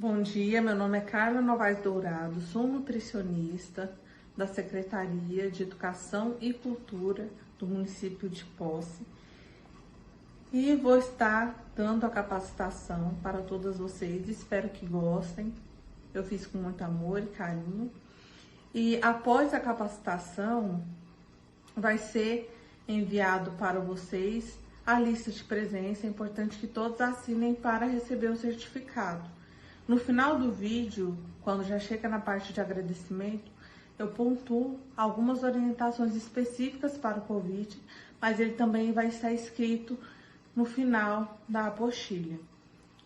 Bom dia, meu nome é Carla Novaes Dourado, sou nutricionista da Secretaria de Educação e Cultura do município de Posse e vou estar dando a capacitação para todas vocês, espero que gostem. Eu fiz com muito amor e carinho e após a capacitação vai ser enviado para vocês a lista de presença. É importante que todos assinem para receber o certificado. No final do vídeo, quando já chega na parte de agradecimento, eu pontuo algumas orientações específicas para o Covid, mas ele também vai estar escrito no final da apostila.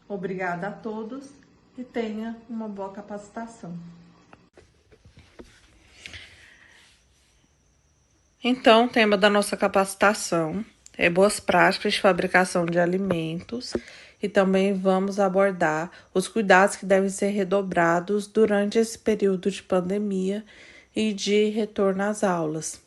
Obrigada a todos e tenha uma boa capacitação. Então, o tema da nossa capacitação é boas práticas de fabricação de alimentos e também vamos abordar os cuidados que devem ser redobrados durante esse período de pandemia e de retorno às aulas.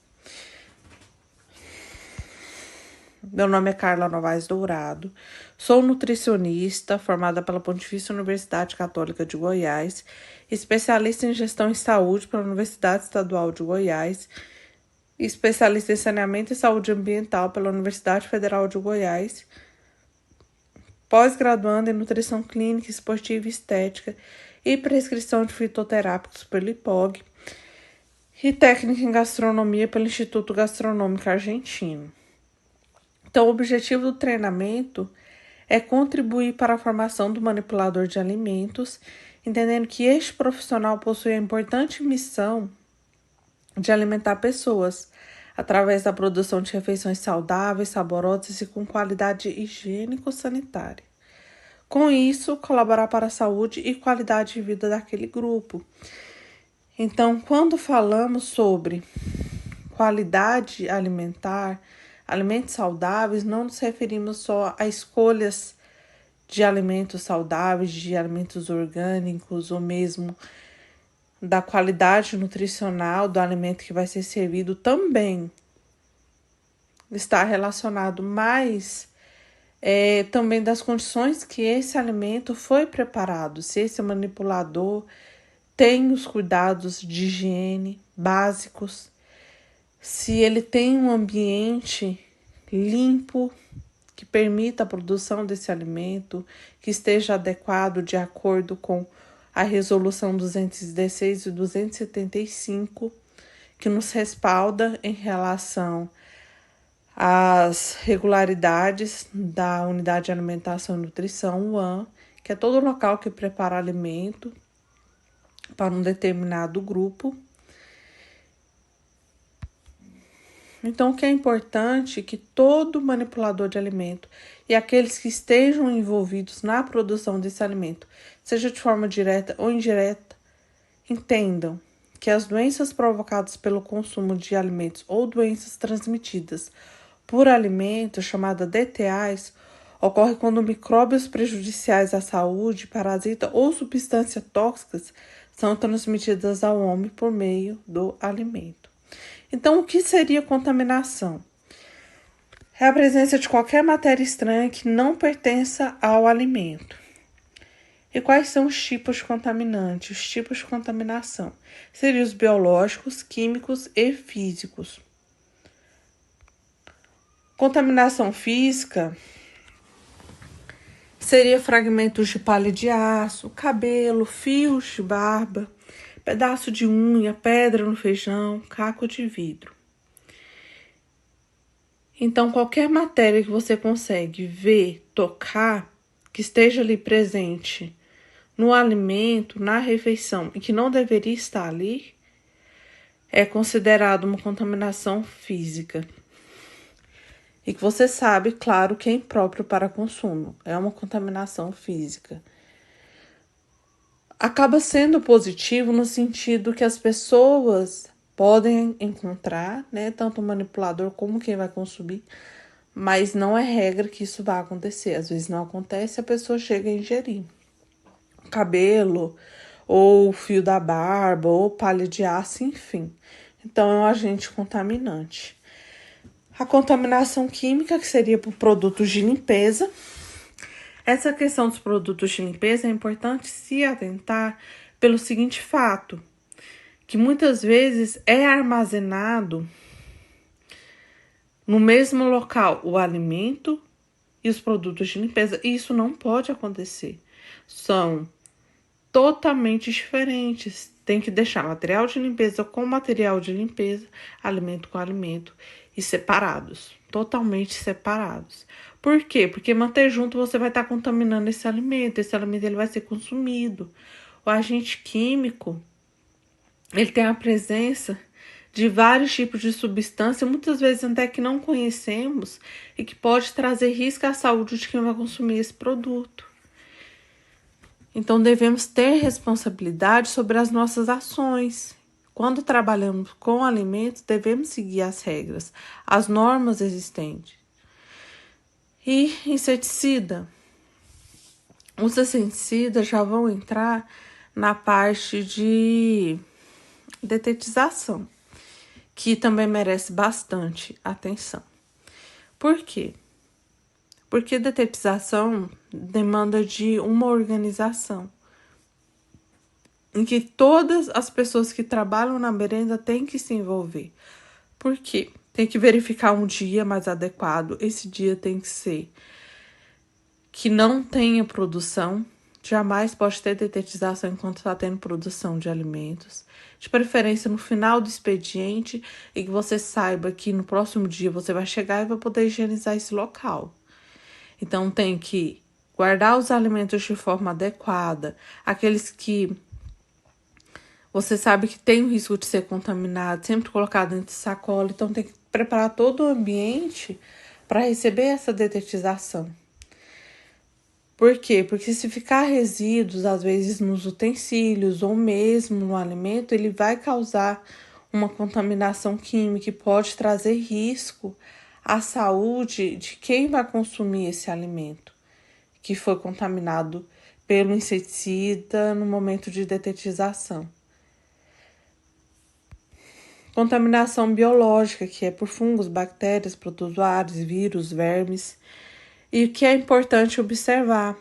Meu nome é Carla Novaes Dourado, sou nutricionista formada pela Pontifícia Universidade Católica de Goiás, especialista em gestão em saúde pela Universidade Estadual de Goiás, especialista em saneamento e saúde ambiental pela Universidade Federal de Goiás, pós-graduando em nutrição clínica, esportiva e estética e prescrição de fitoterápicos pelo IPOG e técnica em gastronomia pelo Instituto Gastronômico Argentino. Então, o objetivo do treinamento é contribuir para a formação do manipulador de alimentos, entendendo que este profissional possui a importante missão de alimentar pessoas através da produção de refeições saudáveis, saborosas e com qualidade higiênico-sanitária. Com isso, colaborar para a saúde e qualidade de vida daquele grupo. Então, quando falamos sobre qualidade alimentar, alimentos saudáveis, não nos referimos só a escolhas de alimentos saudáveis, de alimentos orgânicos ou mesmo da qualidade nutricional do alimento que vai ser servido. Também está relacionado mais também das condições que esse alimento foi preparado, se esse manipulador tem os cuidados de higiene básicos, se ele tem um ambiente limpo que permita a produção desse alimento, que esteja adequado de acordo com a resolução 216 e 275, que nos respalda em relação às regularidades da Unidade de Alimentação e Nutrição, UAN, que é todo local que prepara alimento para um determinado grupo. Então, o que é importante é que todo manipulador de alimento e aqueles que estejam envolvidos na produção desse alimento, seja de forma direta ou indireta, entendam que as doenças provocadas pelo consumo de alimentos ou doenças transmitidas por alimentos, chamadas DTAs, ocorrem quando micróbios prejudiciais à saúde, parasita ou substâncias tóxicas são transmitidas ao homem por meio do alimento. Então, o que seria contaminação? É a presença de qualquer matéria estranha que não pertença ao alimento. E quais são os tipos de contaminantes? Os tipos de contaminação seriam os biológicos, químicos e físicos. Contaminação física seria fragmentos de palha de aço, cabelo, fios de barba, pedaço de unha, pedra no feijão, caco de vidro. Então, qualquer matéria que você consegue ver, tocar, que esteja ali presente no alimento, na refeição, e que não deveria estar ali, é considerado uma contaminação física. E que você sabe, claro, que é impróprio para consumo. É uma contaminação física. Acaba sendo positivo no sentido que as pessoas podem encontrar, né, tanto o manipulador como quem vai consumir, mas não é regra que isso vai acontecer. Às vezes não acontece, a pessoa chega a ingerir cabelo, ou fio da barba, ou palha de aço, enfim. Então, é um agente contaminante. A contaminação química, que seria por produtos de limpeza, Essa questão dos produtos de limpeza é importante se atentar pelo seguinte fato, que muitas vezes é armazenado no mesmo local o alimento e os produtos de limpeza. E isso não pode acontecer. São totalmente diferentes. Tem que deixar material de limpeza com material de limpeza, alimento com alimento e separados, totalmente separados. Por quê? Porque manter junto você vai estar contaminando esse alimento ele vai ser consumido. O agente químico, ele tem a presença de vários tipos de substância, muitas vezes até que não conhecemos e que pode trazer risco à saúde de quem vai consumir esse produto. Então, devemos ter responsabilidade sobre as nossas ações. Quando trabalhamos com alimentos, devemos seguir as regras, as normas existentes. E inseticida. Os inseticidas já vão entrar na parte de detetização, que também merece bastante atenção. Por quê? Porque detetização demanda de uma organização em que todas as pessoas que trabalham na merenda têm que se envolver. Por quê? Tem que verificar um dia mais adequado. Esse dia tem que ser que não tenha produção. Jamais pode ter detetização enquanto está tendo produção de alimentos. De preferência no final do expediente e que você saiba que no próximo dia você vai chegar e vai poder higienizar esse local. Então, tem que guardar os alimentos de forma adequada. Aqueles que você sabe que tem o risco de ser contaminado, sempre colocado dentro de sacola. Então, tem que preparar todo o ambiente para receber essa detetização. Por quê? Porque se ficar resíduos, às vezes, nos utensílios ou mesmo no alimento, ele vai causar uma contaminação química e pode trazer risco à saúde de quem vai consumir esse alimento, que foi contaminado pelo inseticida no momento de detetização. Contaminação biológica, que é por fungos, bactérias, protozoários, vírus, vermes. E o que é importante observar,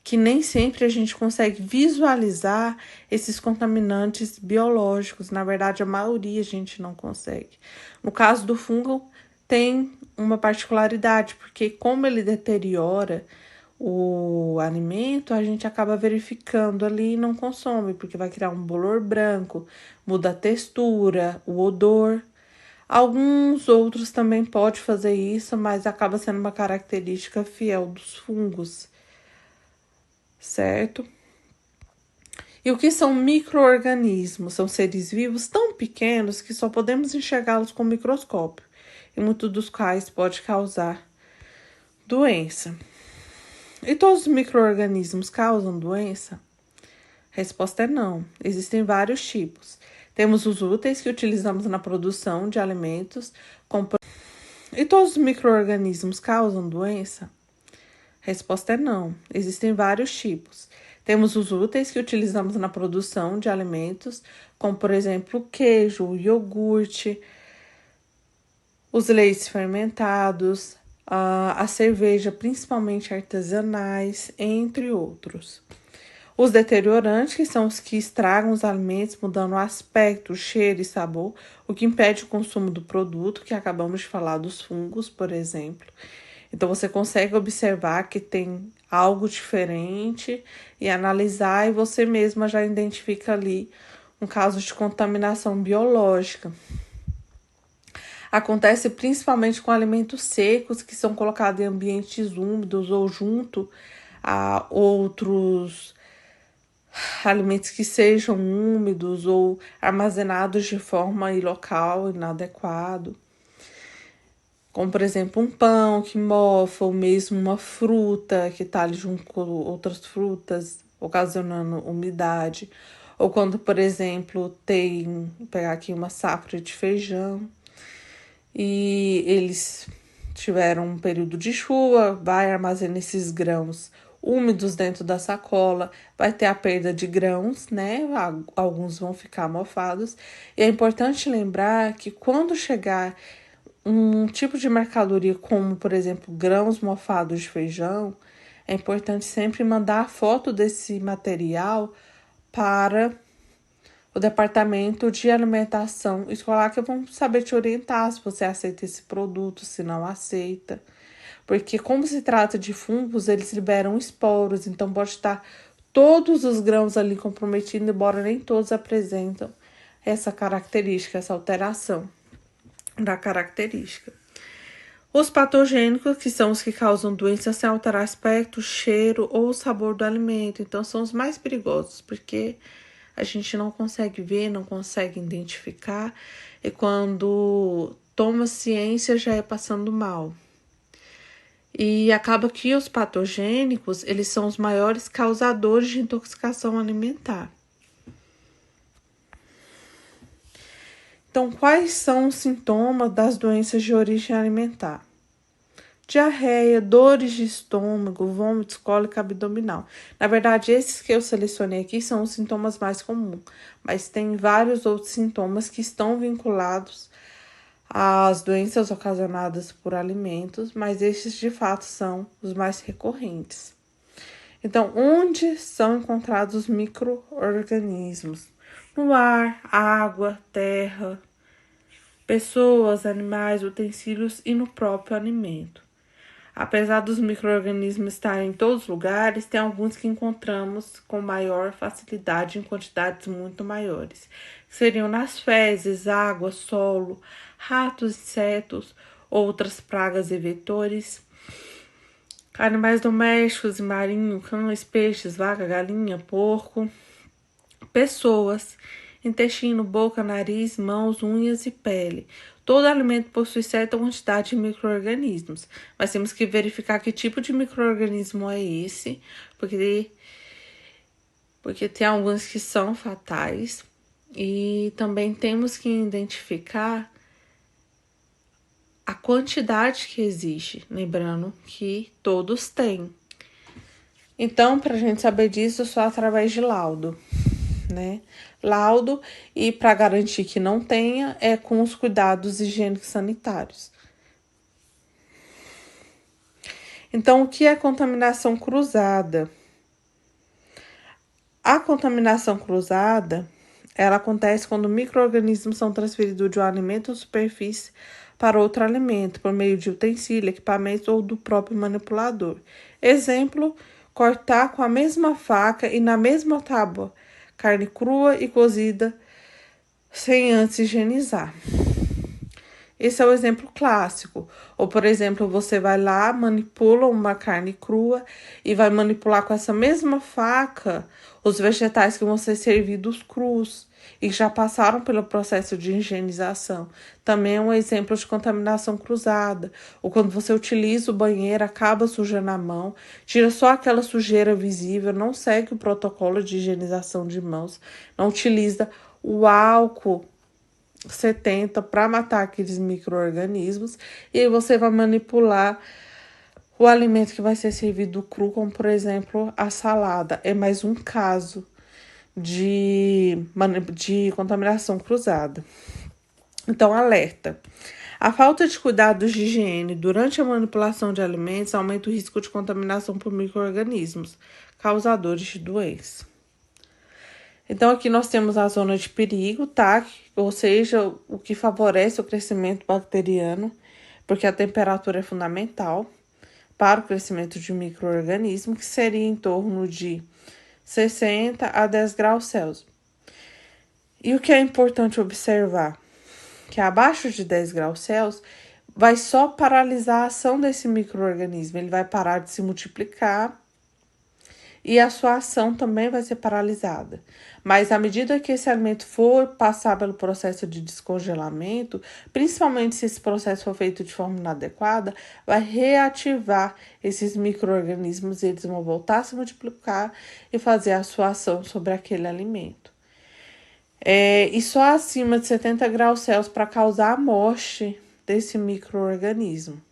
que nem sempre a gente consegue visualizar esses contaminantes biológicos. Na verdade, a maioria a gente não consegue. No caso do fungo, tem uma particularidade, porque como ele deteriora o alimento, a gente acaba verificando ali e não consome, porque vai criar um bolor branco, muda a textura, o odor. Alguns outros também podem fazer isso, mas acaba sendo uma característica fiel dos fungos, certo? E o que são micro-organismos? São seres vivos tão pequenos que só podemos enxergá-los com microscópio, e muitos dos quais pode causar doença. E todos os micro-organismos causam doença? A resposta é não. Existem vários tipos. Temos os úteis que utilizamos na produção de alimentos. E todos os micro-organismos causam doença? A resposta é não. Existem vários tipos. Temos os úteis que utilizamos na produção de alimentos, como por exemplo o queijo, o iogurte, os leites fermentados, a cerveja, principalmente artesanais, entre outros. Os deteriorantes, que são os que estragam os alimentos, mudando o aspecto, o cheiro e sabor, o que impede o consumo do produto, que acabamos de falar dos fungos, por exemplo. Então, você consegue observar que tem algo diferente e analisar, e você mesma já identifica ali um caso de contaminação biológica. Acontece principalmente com alimentos secos que são colocados em ambientes úmidos ou junto a outros alimentos que sejam úmidos ou armazenados de forma ilocal, inadequado. Como, por exemplo, um pão que mofa, ou mesmo uma fruta que está ali junto com outras frutas, ocasionando umidade. Ou quando, por exemplo, vou pegar aqui uma safra de feijão e eles tiveram um período de chuva, vai armazenar esses grãos úmidos dentro da sacola, vai ter a perda de grãos, né? Alguns vão ficar mofados. E é importante lembrar que quando chegar um tipo de mercadoria como, por exemplo, grãos mofados de feijão, é importante sempre mandar a foto desse material para o departamento de alimentação escolar, que vão saber te orientar se você aceita esse produto, se não aceita. Porque como se trata de fungos, eles liberam esporos, então pode estar todos os grãos ali comprometidos, embora nem todos apresentam essa característica, essa alteração da característica. Os patogênicos, que são os que causam doenças sem alterar aspecto, cheiro ou sabor do alimento. Então, são os mais perigosos, porque a gente não consegue ver, não consegue identificar, e quando toma ciência já é passando mal. E acaba que os patogênicos, eles são os maiores causadores de intoxicação alimentar. Então, quais são os sintomas das doenças de origem alimentar? Diarreia, dores de estômago, vômitos, cólica abdominal. Na verdade, esses que eu selecionei aqui são os sintomas mais comuns, mas tem vários outros sintomas que estão vinculados às doenças ocasionadas por alimentos, mas esses de fato são os mais recorrentes. Então, onde são encontrados os micro-organismos? No ar, água, terra, pessoas, animais, utensílios e no próprio alimento. Apesar dos micro-organismos estarem em todos os lugares, tem alguns que encontramos com maior facilidade em quantidades muito maiores. Seriam nas fezes, água, solo, ratos, insetos, outras pragas e vetores. Animais domésticos e marinhos, cães, peixes, vaca, galinha, porco. Pessoas, intestino, boca, nariz, mãos, unhas e pele. Todo alimento possui certa quantidade de micro-organismos, mas temos que verificar que tipo de micro-organismo é esse, porque tem alguns que são fatais, e também temos que identificar a quantidade que existe, lembrando que todos têm. Então, para a gente saber disso, só através de laudo, né? Laudo, e para garantir que não tenha, é com os cuidados higiênicos sanitários. Então, o que é contaminação cruzada? A contaminação cruzada, ela acontece quando micro-organismos são transferidos de um alimento ou superfície para outro alimento, por meio de utensílio, equipamento ou do próprio manipulador. Exemplo, cortar com a mesma faca e na mesma tábua carne crua e cozida sem antes higienizar. Esse é o exemplo clássico. Ou, por exemplo, você vai lá, manipula uma carne crua e vai manipular com essa mesma faca os vegetais que vão ser servidos crus e já passaram pelo processo de higienização. Também é um exemplo de contaminação cruzada. Ou quando você utiliza o banheiro, acaba sujando a mão, tira só aquela sujeira visível, não segue o protocolo de higienização de mãos, não utiliza o álcool 70 para matar aqueles micro-organismos, e aí você vai manipular o alimento que vai ser servido cru, como por exemplo a salada. É mais um caso de contaminação cruzada. Então, alerta. A falta de cuidados de higiene durante a manipulação de alimentos aumenta o risco de contaminação por micro-organismos causadores de doença. Então, aqui nós temos a zona de perigo, tá? Ou seja, o que favorece o crescimento bacteriano, porque a temperatura é fundamental para o crescimento de micro-organismo, que seria em torno de 60 a 10 graus Celsius. E o que é importante observar? Que abaixo de 10 graus Celsius vai só paralisar a ação desse micro-organismo, ele vai parar de se multiplicar e a sua ação também vai ser paralisada. Mas à medida que esse alimento for passar pelo processo de descongelamento, principalmente se esse processo for feito de forma inadequada, vai reativar esses micro-organismos e eles vão voltar a se multiplicar e fazer a sua ação sobre aquele alimento. E só acima de 70 graus Celsius para causar a morte desse micro-organismo.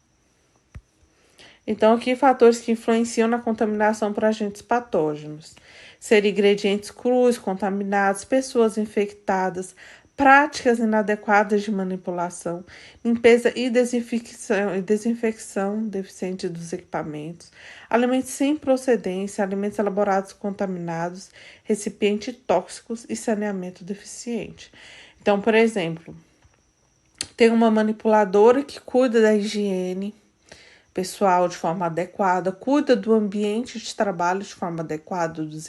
Então, aqui fatores que influenciam na contaminação por agentes patógenos. Ser ingredientes crus, contaminados, pessoas infectadas, práticas inadequadas de manipulação, limpeza e desinfecção deficiente dos equipamentos, alimentos sem procedência, alimentos elaborados contaminados, recipientes tóxicos e saneamento deficiente. Então, por exemplo, tem uma manipuladora que cuida da higiene pessoal de forma adequada, cuida do ambiente de trabalho de forma adequada, dos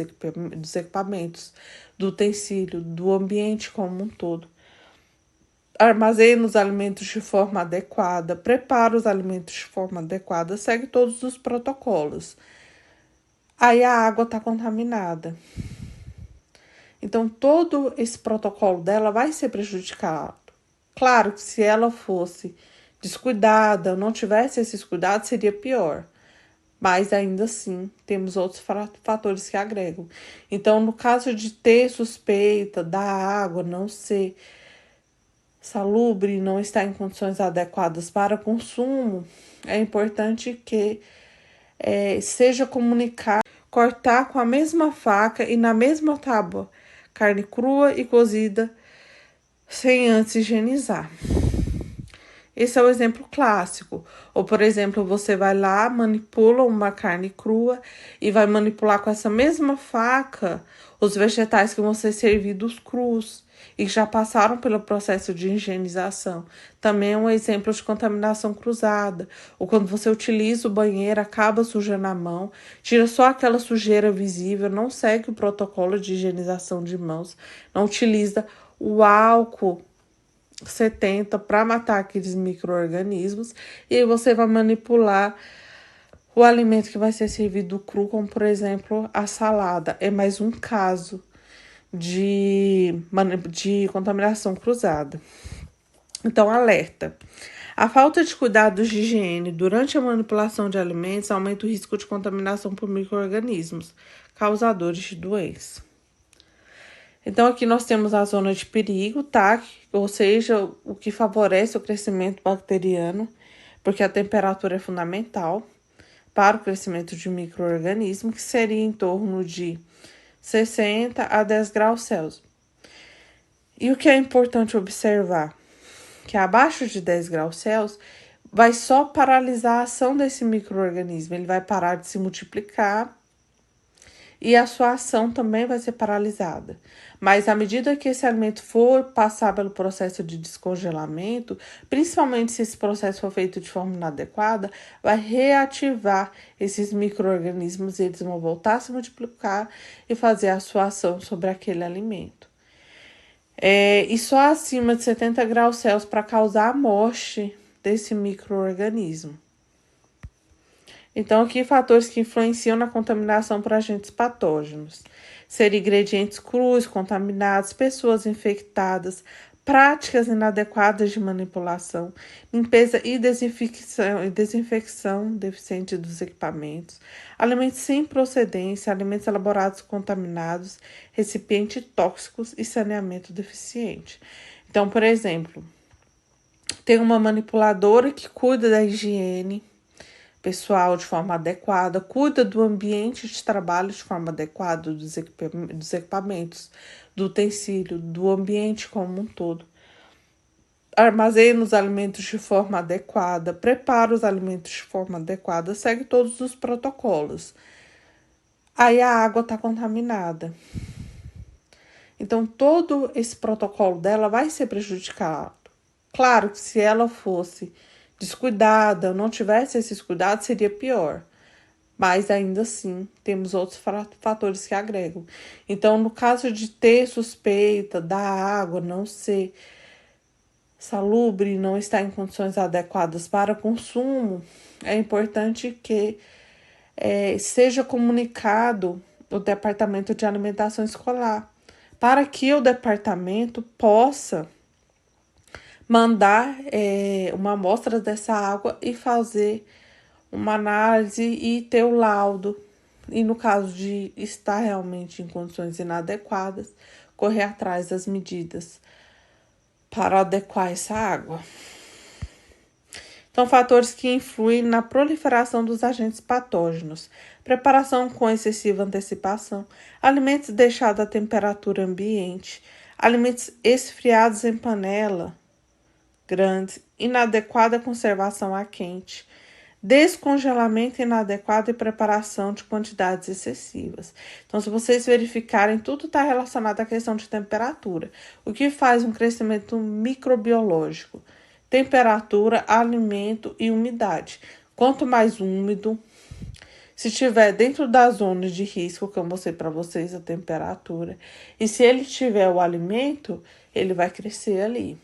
equipamentos, do utensílio, do ambiente como um todo. Armazena os alimentos de forma adequada, prepara os alimentos de forma adequada, segue todos os protocolos. Aí a água está contaminada. Então, todo esse protocolo dela vai ser prejudicado. Claro que se ela fosse descuidada, não tivesse esses cuidados, seria pior. Mas ainda assim, temos outros fatores que agregam. Então, no caso de ter suspeita da água não ser salubre, não estar em condições adequadas para consumo, é importante que seja comunicado, cortar com a mesma faca e na mesma tábua carne crua e cozida, sem antes higienizar. Esse é o exemplo clássico. Ou, por exemplo, você vai lá, manipula uma carne crua e vai manipular com essa mesma faca os vegetais que vão ser servidos crus e já passaram pelo processo de higienização. Também é um exemplo de contaminação cruzada. Ou quando você utiliza o banheiro, acaba sujando a mão, tira só aquela sujeira visível, não segue o protocolo de higienização de mãos, não utiliza o álcool 70 para matar aqueles micro-organismos, e aí você vai manipular o alimento que vai ser servido cru, como por exemplo a salada. É mais um caso de contaminação cruzada. Então, alerta. A falta de cuidados de higiene durante a manipulação de alimentos aumenta o risco de contaminação por micro-organismos causadores de doença. Então, aqui nós temos a zona de perigo, tá? Ou seja, o que favorece o crescimento bacteriano, porque a temperatura é fundamental para o crescimento de micro-organismo, que seria em torno de 60 a 10 graus Celsius. E o que é importante observar? Que abaixo de 10 graus Celsius vai só paralisar a ação desse micro-organismo, ele vai parar de se multiplicar e a sua ação também vai ser paralisada. Mas à medida que esse alimento for passar pelo processo de descongelamento, principalmente se esse processo for feito de forma inadequada, vai reativar esses micro-organismos e eles vão voltar a se multiplicar e fazer a sua ação sobre aquele alimento. E só acima de 70 graus Celsius para causar a morte desse micro-organismo. Então, aqui fatores que influenciam na contaminação por agentes patógenos. Ser ingredientes crus, contaminados, pessoas infectadas, práticas inadequadas de manipulação, limpeza e desinfecção deficiente dos equipamentos, alimentos sem procedência, alimentos elaborados contaminados, recipientes tóxicos e saneamento deficiente. Então, por exemplo, tem uma manipuladora que cuida da higiene pessoal de forma adequada, cuida do ambiente de trabalho de forma adequada, dos equipamentos, do utensílio, do ambiente como um todo. Armazena os alimentos de forma adequada, prepara os alimentos de forma adequada, segue todos os protocolos. Aí a água está contaminada. Então, todo esse protocolo dela vai ser prejudicado. Claro que se ela fosse descuidada, não tivesse esses cuidados, seria pior. Mas ainda assim, temos outros fatores que agregam. Então, no caso de ter suspeita da água não ser salubre, não estar em condições adequadas para consumo, é importante que seja comunicado o Departamento de Alimentação Escolar, para que o departamento possa mandar uma amostra dessa água e fazer uma análise e ter o laudo. E no caso de estar realmente em condições inadequadas, correr atrás das medidas para adequar essa água. Então, fatores que influem na proliferação dos agentes patógenos: preparação com excessiva antecipação, alimentos deixados à temperatura ambiente, Alimentos esfriados em panela grande, inadequada conservação a quente, descongelamento inadequado e preparação de quantidades excessivas. Então, se vocês verificarem, tudo está relacionado à questão de temperatura. O que faz um crescimento microbiológico? Temperatura, alimento e umidade. Quanto mais úmido, se estiver dentro da zona de risco, que eu mostrei para vocês a temperatura, e se ele tiver o alimento, ele vai crescer ali.